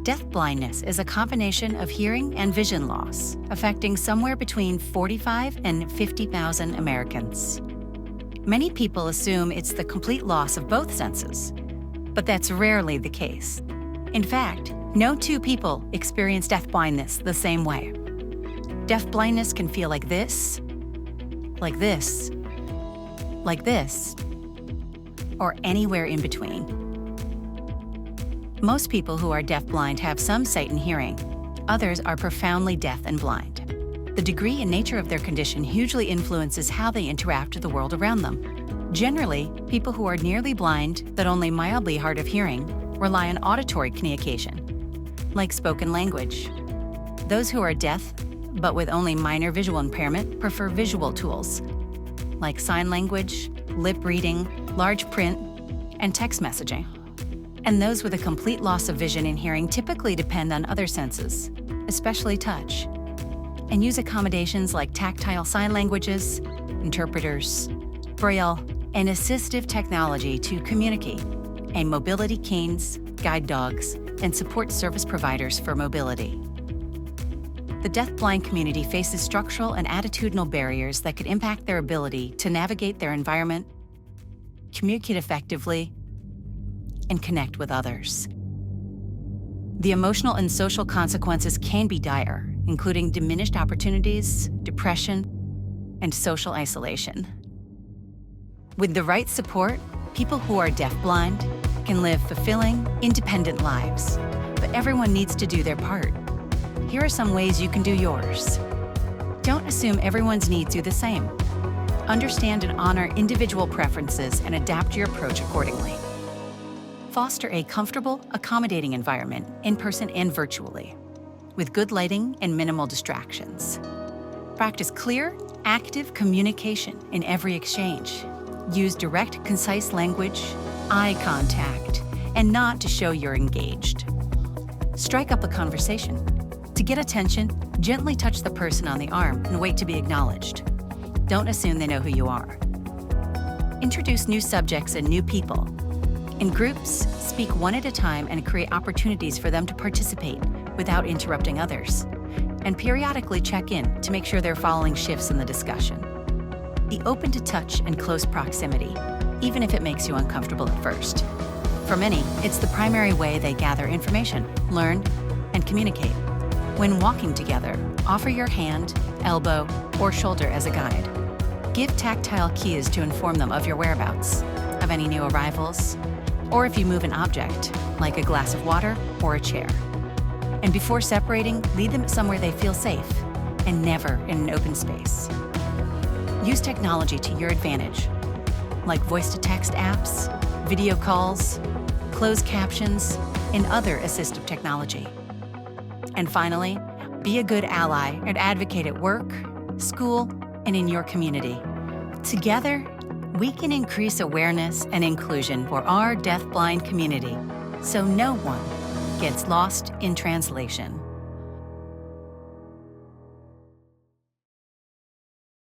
Deafblindness is a combination of hearing and vision loss, affecting somewhere between 45 and 50,000 Americans. Many people assume it's the complete loss of both senses, but that's rarely the case. In fact, no two people experience deafblindness the same way. Deafblindness can feel like this, like this, like this, or anywhere in between. Most people who are deafblind have some sight and hearing. Others are profoundly deaf and blind. The degree and nature of their condition hugely influences how they interact with the world around them. Generally, people who are nearly blind but only mildly hard of hearing rely on auditory communication, like spoken language. Those who are deaf but with only minor visual impairment prefer visual tools, like sign language, lip reading, large print, and text messaging. And those with a complete loss of vision and hearing typically depend on other senses, especially touch, and use accommodations like tactile sign languages, interpreters, braille, and assistive technology to communicate, and mobility canes, guide dogs, and support service providers for mobility. The deafblind community faces structural and attitudinal barriers that could impact their ability to navigate their environment, communicate effectively, and connect with others. The emotional and social consequences can be dire, including diminished opportunities, depression, and social isolation. With the right support, people who are deafblind can live fulfilling, independent lives, but everyone needs to do their part. Here are some ways you can do yours. Don't assume everyone's needs are the same. Understand and honor individual preferences and adapt your approach accordingly. Foster a comfortable, accommodating environment, in person and virtually, with good lighting and minimal distractions. Practice clear, active communication in every exchange. Use direct, concise language, eye contact, and nod to show you're engaged. Strike up a conversation. To get attention, gently touch the person on the arm and wait to be acknowledged. Don't assume they know who you are. Introduce new subjects and new people. In groups, speak one at a time and create opportunities for them to participate without interrupting others. And periodically check in to make sure they're following shifts in the discussion. Be open to touch and close proximity, even if it makes you uncomfortable at first. For many, it's the primary way they gather information, learn, and communicate. When walking together, offer your hand, elbow, or shoulder as a guide. Give tactile cues to inform them of your whereabouts, of any new arrivals, or if you move an object, like a glass of water or a chair. And before separating, lead them somewhere they feel safe, and never in an open space. Use technology to your advantage, like voice-to-text apps, video calls, closed captions, and other assistive technology. And finally, be a good ally and advocate at work, school, and in your community. Together, we can increase awareness and inclusion for our deafblind community, so no one gets lost in translation.